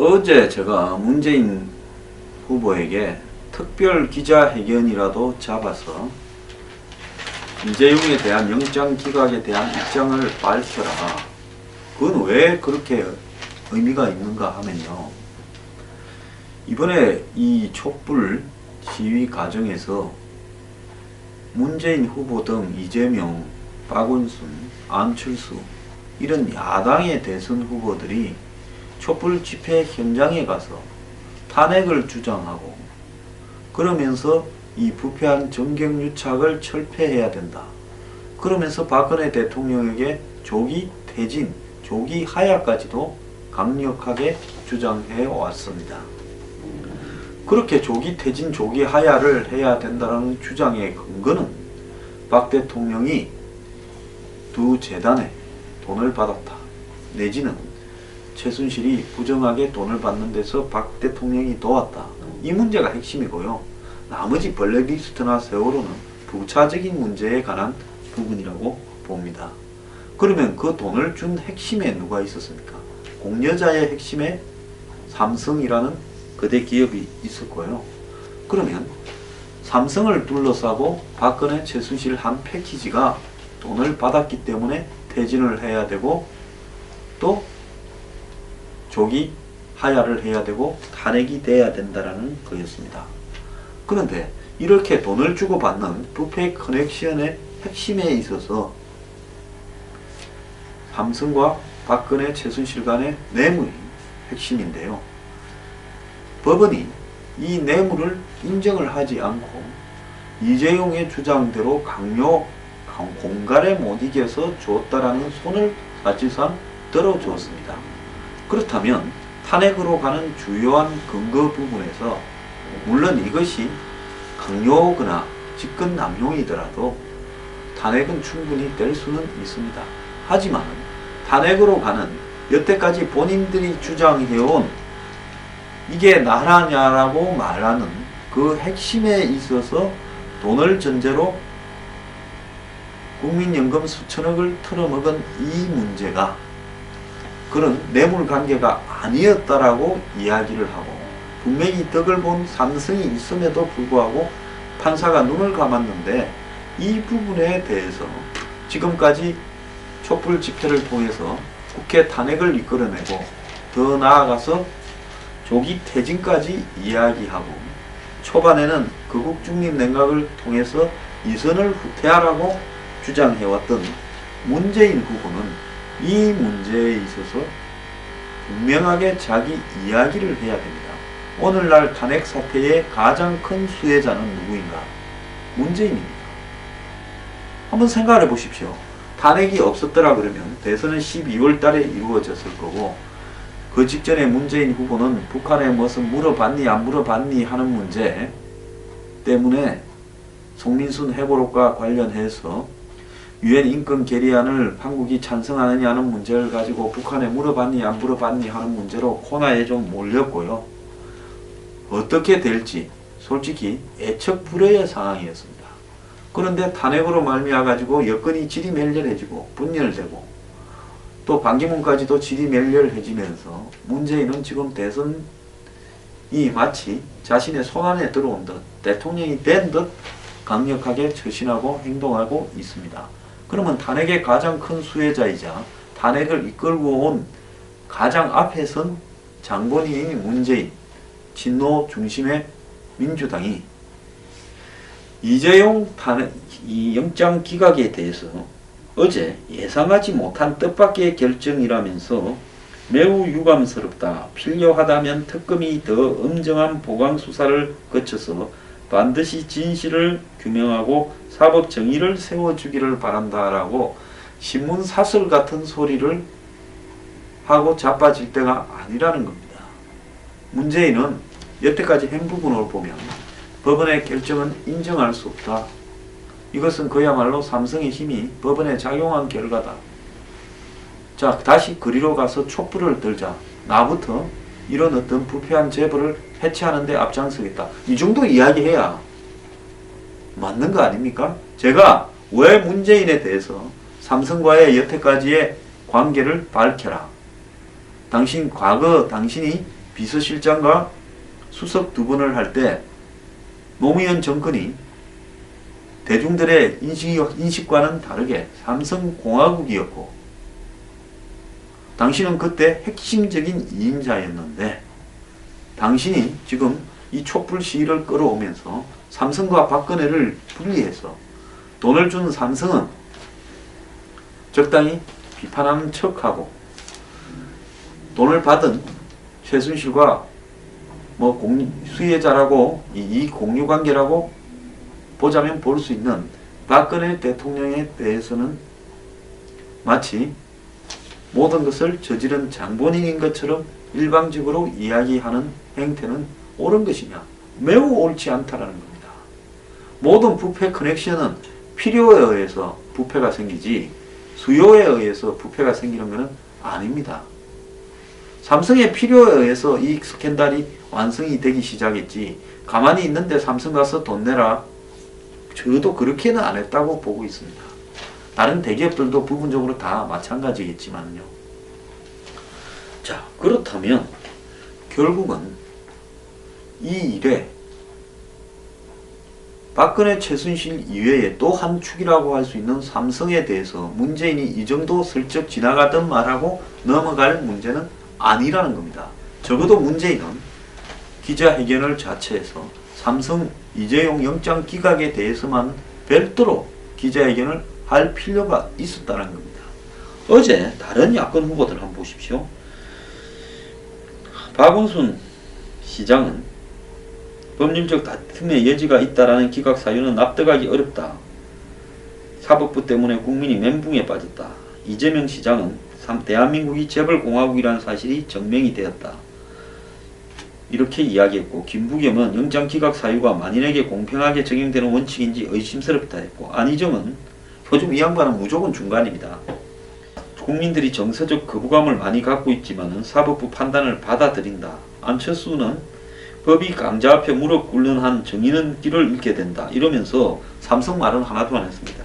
어제 제가 문재인 후보에게 특별 기자회견이라도 잡아서 이재용에 대한 영장 기각에 대한 입장을 밝혀라. 그건 왜 그렇게 의미가 있는가 하면요. 이번에 이 촛불 시위 과정에서 문재인 후보 등 이재명, 박원순, 안철수 이런 야당의 대선 후보들이 촛불 집회 현장에 가서 탄핵을 주장하고 그러면서 이 부패한 정경유착을 철폐해야 된다. 그러면서 박근혜 대통령에게 조기 퇴진, 조기 하야까지도 강력하게 주장해 왔습니다. 그렇게 조기 퇴진, 조기 하야를 해야 된다는 주장의 근거는 박 대통령이 두 재단에 돈을 받았다. 내지는 최순실이 부정하게 돈을 받는 데서 박 대통령이 도왔다. 이 문제가 핵심이고요. 나머지 블랙리스트나 세월호는 부차적인 문제에 관한 부분이라고 봅니다. 그러면 그 돈을 준 핵심에 누가 있었습니까? 공여자의 핵심에 삼성이라는 거대 기업이 있었고요. 그러면 삼성을 둘러싸고 박근혜, 최순실 한 패키지가 돈을 받았기 때문에 퇴진을 해야 되고 또 조기 하야를 해야 되고 탄핵이 돼야 된다라는 거였습니다. 그런데 이렇게 돈을 주고받는 부패 커넥션의 핵심에 있어서 삼성과 박근혜, 최순실 간의 뇌물이 핵심인데요. 법원이 이 뇌물을 인정을 하지 않고 이재용의 주장대로 공갈에 못 이겨서 줬다라는 손을 사실상 들어줬습니다. 그렇다면 탄핵으로 가는 주요한 근거 부분에서 물론 이것이 강요거나 직권 남용이더라도 탄핵은 충분히 될 수는 있습니다. 하지만 탄핵으로 가는 여태까지 본인들이 주장해온 이게 나라냐라고 말하는 그 핵심에 있어서 돈을 전제로 국민연금 수천억을 털어먹은 이 문제가 그런 뇌물 관계가 아니었다라고 이야기를 하고 분명히 덕을 본 삼성이 있음에도 불구하고 판사가 눈을 감았는데 이 부분에 대해서 지금까지 촛불 집회를 통해서 국회 탄핵을 이끌어내고 더 나아가서 조기 퇴진까지 이야기하고 초반에는 거국중립 냉각을 통해서 이선을 후퇴하라고 주장해왔던 문재인 후보는 이 문제에 있어서 분명하게 자기 이야기를 해야 됩니다. 오늘날 탄핵 사태의 가장 큰 수혜자는 누구인가? 문재인입니다. 한번 생각해 보십시오. 탄핵이 없었더라 그러면 대선은 12월 달에 이루어졌을 거고 그 직전에 문재인 후보는 북한에 무슨 물어봤니 안 물어봤니 하는 문제 때문에 송민순 회고록과 관련해서 유엔 인권 결의안을 한국이 찬성하느냐 하는 문제를 가지고 북한에 물어봤니 안 물어봤니 하는 문제로 코너에 좀 몰렸고요. 어떻게 될지 솔직히 예측불허의 상황이었습니다. 그런데 탄핵으로 말미암아 가지고 여건이 지리멸렬해지고 분열되고 또 반기문까지도 지리멸렬해지면서 문재인은 지금 대선이 마치 자신의 손안에 들어온 듯 대통령이 된 듯 강력하게 처신하고 행동하고 있습니다. 그러면 탄핵의 가장 큰 수혜자이자 탄핵을 이끌고 온 가장 앞에 선 장본인인 문재인, 친노 중심의 민주당이 이재용 이 영장 기각에 대해서 어제 예상하지 못한 뜻밖의 결정이라면서 매우 유감스럽다. 필요하다면 특검이 더 엄정한 보강 수사를 거쳐서 반드시 진실을 규명하고 사법 정의를 세워주기를 바란다라고 신문 사설 같은 소리를 하고 자빠질 때가 아니라는 겁니다. 문재인은 여태까지 행 부분을 보면 법원의 결정은 인정할 수 없다. 이것은 그야말로 삼성의 힘이 법원에 작용한 결과다. 자, 다시 그리로 가서 촛불을 들자. 나부터 이런 어떤 부패한 재벌을 해체하는 데 앞장서겠다. 이 정도 이야기해야 맞는 거 아닙니까? 제가 왜 문재인에 대해서 삼성과의 여태까지의 관계를 밝혀라. 과거 당신이 비서실장과 수석 두 번을 할 때 노무현 정권이 대중들의 인식과는 다르게 삼성공화국이었고 당신은 그때 핵심적인 2인자였는데 당신이 지금 이 촛불 시위를 끌어오면서 삼성과 박근혜를 분리해서 돈을 준 삼성은 적당히 비판하는 척하고 돈을 받은 최순실과 수혜자라고 이 공유관계라고 보자면 볼 수 있는 박근혜 대통령에 대해서는 마치 모든 것을 저지른 장본인인 것처럼 일방적으로 이야기하는 행태는 옳은 것이냐? 매우 옳지 않다라는 겁니다. 모든 부패 커넥션은 필요에 의해서 부패가 생기지 수요에 의해서 부패가 생기는 것은 아닙니다. 삼성의 필요에 의해서 이 스캔들이 완성이 되기 시작했지 가만히 있는데 삼성 가서 돈 내라 저도 그렇게는 안 했다고 보고 있습니다. 다른 대기업들도 부분적으로 다 마찬가지겠지만요. 자, 그렇다면 결국은 이 일에 박근혜 최순실 이외에 또 한 축이라고 할 수 있는 삼성에 대해서 문재인이 이 정도 슬쩍 지나가던 말하고 넘어갈 문제는 아니라는 겁니다. 적어도 문재인은 기자회견을 자체해서 삼성 이재용 영장 기각에 대해서만 별도로 기자회견을 할 필요가 있었다는 겁니다. 어제 다른 야권 후보들 한번 보십시오. 박원순 시장은 법률적 다툼의 여지가 있다라는 기각 사유는 납득하기 어렵다. 사법부 때문에 국민이 멘붕에 빠졌다. 이재명 시장은 대한민국이 재벌공화국이라는 사실이 증명이 되었다. 이렇게 이야기했고 김부겸은 영장 기각 사유가 만인에게 공평하게 적용되는 원칙인지 의심스럽다 했고 안희정은 요즘 이 양반은 무조건 중간입니다. 국민들이 정서적 거부감을 많이 갖고 있지만 사법부 판단을 받아들인다. 안철수는 법이 강자 앞에 무릎 꿇는 한 정의는 길을 잃게 된다. 이러면서 삼성 말은 하나도 안 했습니다.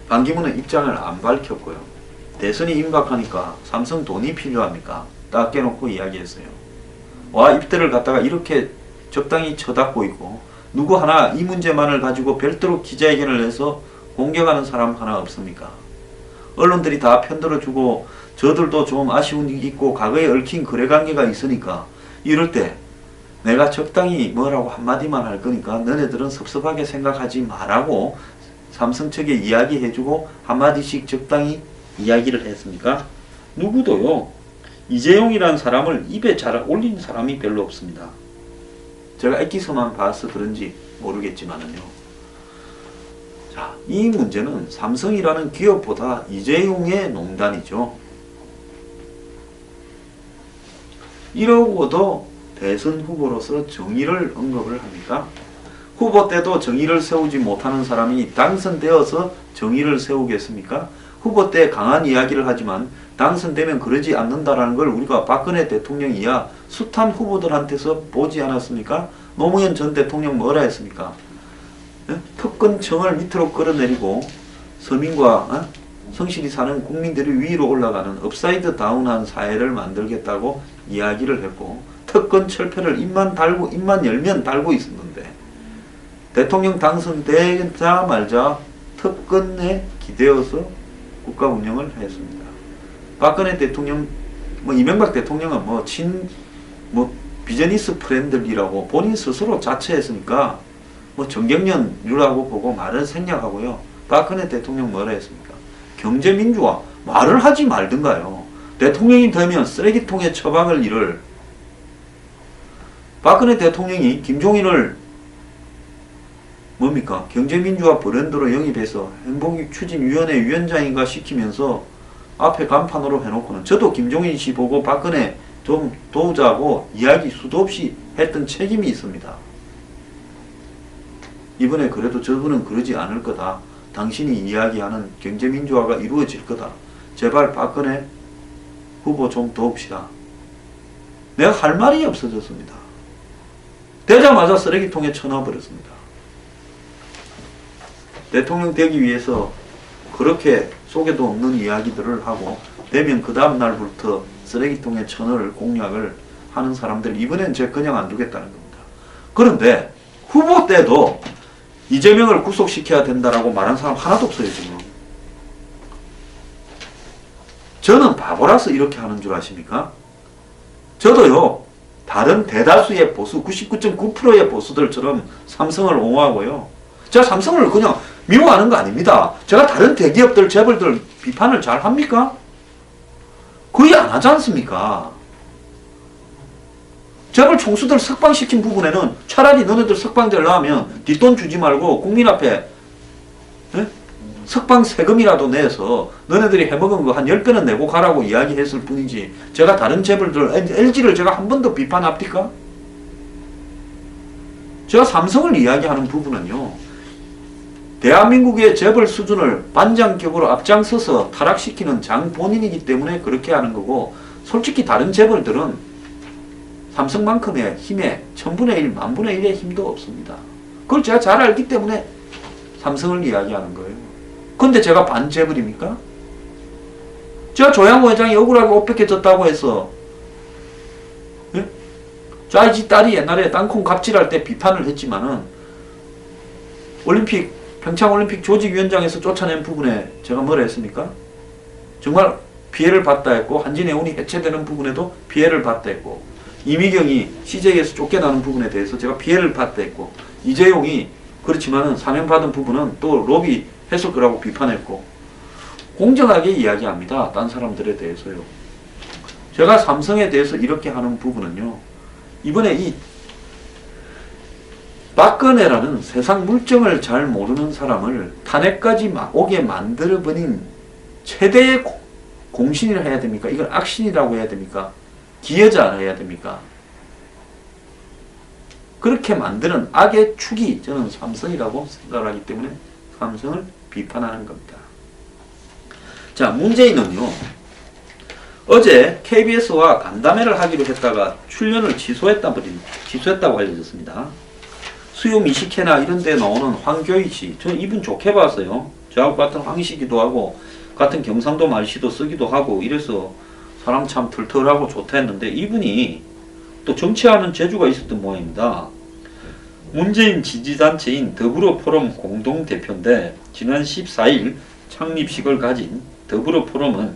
반기문은 입장을 안 밝혔고요. 대선이 임박하니까 삼성 돈이 필요합니까? 딱 깨놓고 이야기했어요. 와 입대를 갖다가 이렇게 적당히 쳐닫고 있고 누구 하나 이 문제만을 가지고 별도로 기자회견을 해서 공격하는 사람 하나 없습니까? 언론들이 다 편들어주고 저들도 좀 아쉬운 게 있고 과거에 얽힌 거래관계가 있으니까 이럴 때 내가 적당히 뭐라고 한마디만 할 거니까 너네들은 섭섭하게 생각하지 말라고 삼성 측에 이야기해주고 한마디씩 적당히 이야기를 했습니까? 누구도요. 이재용이라는 사람을 입에 잘 올린 사람이 별로 없습니다. 제가 액기서만 봐서 그런지 모르겠지만은요. 자, 이 문제는 삼성이라는 기업보다 이재용의 농단이죠. 이러고도 대선 후보로서 정의를 언급을 합니까? 후보 때도 정의를 세우지 못하는 사람이 당선되어서 정의를 세우겠습니까? 후보 때 강한 이야기를 하지만 당선되면 그러지 않는다라는 걸 우리가 박근혜 대통령이야 숱한 후보들한테서 보지 않았습니까? 노무현 전 대통령 뭐라 했습니까? 특권층을 밑으로 끌어내리고 서민과 성실히 사는 국민들이 위로 올라가는 업사이드 다운한 사회를 만들겠다고 이야기를 했고 특권 철폐를 입만 열면 달고 있었는데 대통령 당선되자마자 특권에 기대어서 국가 운영을 했습니다. 박근혜 대통령, 이명박 대통령은 비즈니스 프렌들리라고 본인 스스로 자처했으니까 정경련류라고 보고 말을 생략하고요. 박근혜 대통령 뭐라 했습니까? 경제민주화 말을 하지 말든가요. 대통령이 되면 쓰레기통에 처박을 일을 박근혜 대통령이 김종인을 경제민주화 브랜드로 영입해서 행복추진위원회 위원장인가 시키면서 앞에 간판으로 해놓고는 저도 김종인 씨 보고 박근혜 좀 도우자고 이야기 수도 없이 했던 책임이 있습니다. 이번에 그래도 저분은 그러지 않을 거다. 당신이 이야기하는 경제민주화가 이루어질 거다. 제발 박근혜 후보 좀 도웁시다. 내가 할 말이 없어졌습니다. 되자마자 쓰레기통에 쳐넣어버렸습니다. 대통령 되기 위해서 그렇게 속에도 없는 이야기들을 하고 되면 그 다음 날부터 쓰레기통에 쳐넣을 공약을 하는 사람들 이번엔 제가 그냥 안 두겠다는 겁니다. 그런데 후보 때도 이재명을 구속시켜야 된다라고 말한 사람 하나도 없어요, 지금. 저는 바보라서 이렇게 하는 줄 아십니까? 저도요, 다른 대다수의 보수, 99.9%의 보수들처럼 삼성을 옹호하고요. 제가 삼성을 그냥 미워하는 거 아닙니다. 제가 다른 대기업들, 재벌들 비판을 잘 합니까? 거의 안 하지 않습니까? 재벌 총수들 석방시킨 부분에는 차라리 너네들 석방될 나면 뒷돈 주지 말고 국민 앞에 석방 세금이라도 내서 너네들이 해먹은 거 한 10배는 내고 가라고 이야기했을 뿐이지 제가 다른 재벌들 LG를 제가 한 번도 비판합니까? 제가 삼성을 이야기하는 부분은요, 대한민국의 재벌 수준을 반장격으로 앞장서서 타락시키는 장 본인이기 때문에 그렇게 하는 거고, 솔직히 다른 재벌들은 삼성만큼의 힘에 1000분의 1, 10,000분의 1의 힘도 없습니다. 그걸 제가 잘 알기 때문에 삼성을 이야기하는 거예요. 근데 제가 반재벌입니까? 제가 조양호 회장이 억울하게 옷 뺏겨졌다고 해서 자이지 딸이 옛날에 땅콩 갑질할 때 비판을 했지만은 올림픽 평창올림픽 조직위원장에서 쫓아낸 부분에 제가 뭐라 했습니까? 정말 피해를 봤다 했고, 한진해운이 해체되는 부분에도 피해를 봤다 했고, 이미경이 CJ에서 쫓겨나는 부분에 대해서 제가 피해를 봤다 했고, 이재용이 그렇지만은 사면받은 부분은 또 로비 했을 거라고 비판했고, 공정하게 이야기합니다. 딴 사람들에 대해서요. 제가 삼성에 대해서 이렇게 하는 부분은요, 이번에 이 박근혜라는 세상 물정을 잘 모르는 사람을 탄핵까지 오게 만들어버린 최대의 공신이라 해야 됩니까? 이걸 악신이라고 해야 됩니까? 기여자라 해야 됩니까? 그렇게 만드는 악의 축이 저는 삼성이라고 생각을 하기 때문에 삼성을 비판하는 겁니다. 자, 문재인은요, 어제 KBS와 간담회를 하기로 했다가 출연을 취소했다고 알려졌습니다. 수요 미식회나 이런 데 나오는 황교익 씨, 저 이분 좋게 봤어요. 저하고 같은 황씨기도 하고 같은 경상도 말씨도 쓰기도 하고 이래서 사람 참 털털하고 좋다 했는데, 이분이 또 정치하는 재주가 있었던 모양입니다. 문재인 지지단체인 더불어포럼 공동대표인데, 지난 14일 창립식을 가진 더불어포럼은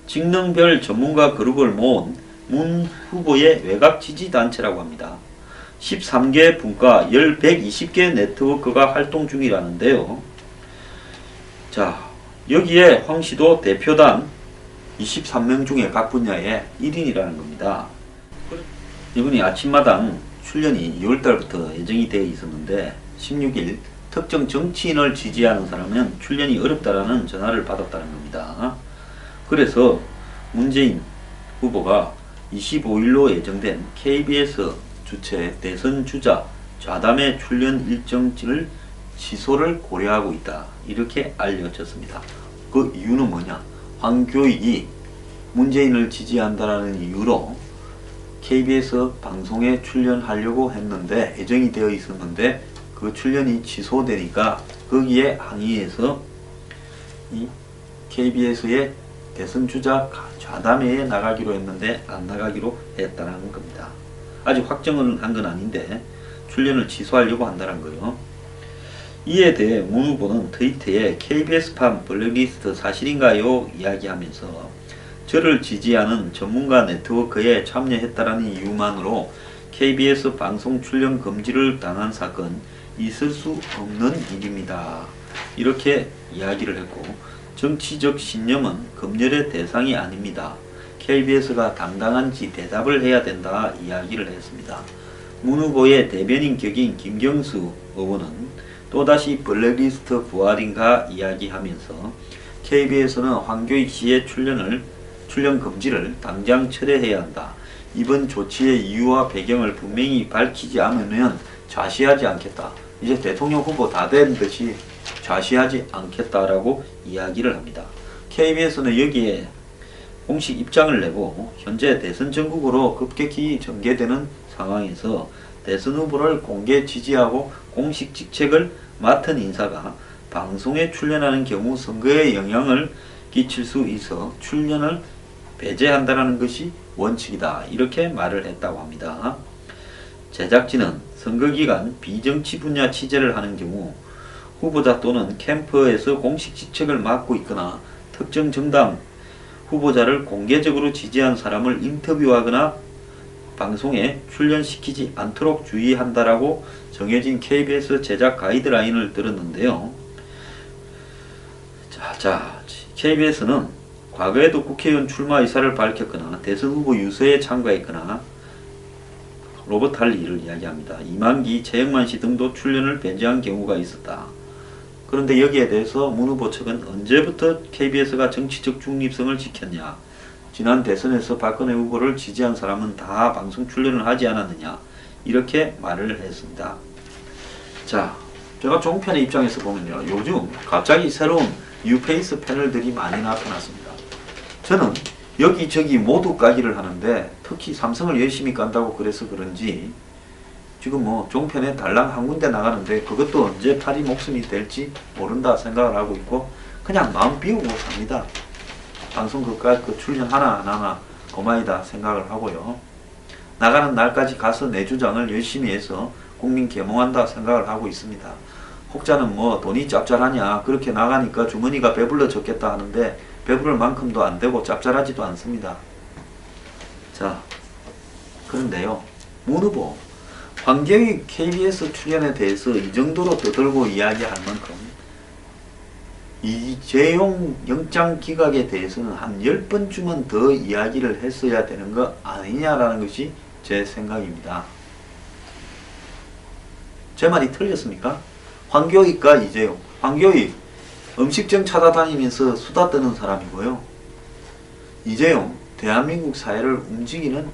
직능별 전문가 그룹을 모은 문 후보의 외곽 지지단체라고 합니다. 13개 분과 120개 네트워크가 활동 중이라는데요. 자, 여기에 황씨도 대표단 23명 중에 각 분야의 1인이라는 겁니다. 이분이 아침마당 출연이 2월달부터 예정이 되어 있었는데 16일 특정 정치인을 지지하는 사람은 출연이 어렵다라는 전화를 받았다는 겁니다. 그래서 문재인 후보가 25일로 예정된 KBS 주최 대선 주자 좌담회 출연 일정을 취소를 고려하고 있다, 이렇게 알려졌습니다. 그 이유는 뭐냐? 황교익이 문재인을 지지한다라는 이유로 KBS 방송에 출연하려고 했는데, 예정이 되어 있었는데 그 출연이 취소되니까 거기에 항의해서 이 KBS의 대선 주자 좌담회에 나가기로 했는데 안 나가기로 했다는 겁니다. 아직 확정은 한 건 아닌데 출연을 취소하려고 한다는 거예요. 이에 대해 문 후보는 트위터에 KBS판 블랙리스트 사실인가요? 이야기하면서 저를 지지하는 전문가 네트워크에 참여했다라는 이유만으로 KBS 방송 출연 금지를 당한 사건 있을 수 없는 일입니다, 이렇게 이야기를 했고, 정치적 신념은 검열의 대상이 아닙니다. KBS가 당당한지 대답을 해야 된다 이야기를 했습니다. 문 후보의 대변인 격인 김경수 의원은 또다시 블랙리스트 부활인가 이야기하면서 KBS는 황교익 씨의 출연 금지를 당장 철회해야 한다. 이번 조치의 이유와 배경을 분명히 밝히지 않으면 좌시하지 않겠다. 이제 대통령 후보 다 된 듯이 좌시하지 않겠다라고 이야기를 합니다. KBS는 여기에 공식 입장을 내고, 현재 대선 전국으로 급격히 전개되는 상황에서 대선 후보를 공개 지지하고 공식 직책을 맡은 인사가 방송에 출연하는 경우 선거에 영향을 끼칠 수 있어 출연을 배제한다는 것이 원칙이다. 이렇게 말을 했다고 합니다. 제작진은 선거기간 비정치 분야 취재를 하는 경우 후보자 또는 캠프에서 공식 직책을 맡고 있거나 특정 정당 후보자를 공개적으로 지지한 사람을 인터뷰하거나 방송에 출연시키지 않도록 주의한다라고 정해진 KBS 제작 가이드라인을 들었는데요. 자, KBS는 과거에도 국회의원 출마 의사를 밝혔거나 대선 후보 유세에 참가했거나 로버트 할리를 이야기합니다. 이만기, 최영만 씨 등도 출연을 배제한 경우가 있었다. 그런데 여기에 대해서 문 후보 측은 언제부터 KBS가 정치적 중립성을 지켰냐? 지난 대선에서 박근혜 후보를 지지한 사람은 다 방송 출연을 하지 않았느냐? 이렇게 말을 했습니다. 자, 제가 종편의 입장에서 보면요. 요즘 갑자기 새로운 뉴페이스 패널들이 많이 나타났습니다. 저는 여기저기 모두 까기를 하는데 특히 삼성을 열심히 깐다고 그래서 그런지 지금 뭐 종편에 달랑 한 군데 나가는데 그것도 언제 파리 목숨이 될지 모른다 생각을 하고 있고 그냥 마음 비우고 삽니다. 방송 그 출연 하나 안 하나 고마이다 생각을 하고요. 나가는 날까지 가서 내 주장을 열심히 해서 국민 계몽한다 생각을 하고 있습니다. 혹자는 뭐 돈이 짭짤하냐 그렇게 나가니까 주머니가 배불러졌겠다 하는데 배부를 만큼도 안 되고 짭짤하지도 않습니다. 자, 그런데요. 문 후보 황교익 KBS 출연에 대해서 이 정도로 떠들고 이야기할 만큼 이재용 영장 기각에 대해서는 한 10번쯤은 더 이야기를 했어야 되는 거 아니냐라는 것이 제 생각입니다. 제 말이 틀렸습니까? 황교익과 이재용. 황교익 음식점 찾아다니면서 수다 떠는 사람이고요. 이재용 대한민국 사회를 움직이는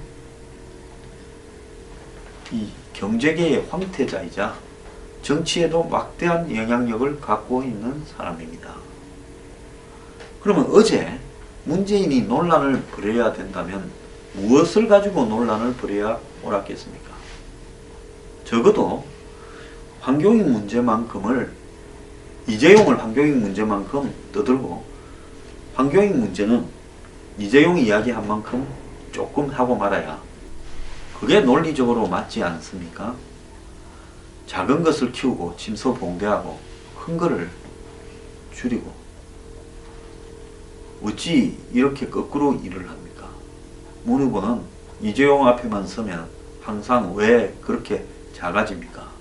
이 경제계의 황태자이자 정치에도 막대한 영향력을 갖고 있는 사람입니다. 그러면 어제 문재인이 논란을 벌여야 된다면 무엇을 가지고 논란을 벌여야 옳았겠습니까? 적어도 황교익 문제만큼을 이재용을 황교익 문제만큼 떠들고 황교익 문제는 이재용 이야기한 만큼 조금 하고 말아야 그게 논리적으로 맞지 않습니까? 작은 것을 키우고 침소봉대하고 큰 거를 줄이고 어찌 이렇게 거꾸로 일을 합니까? 문 후보는 이재용 앞에만 서면 항상 왜 그렇게 작아집니까?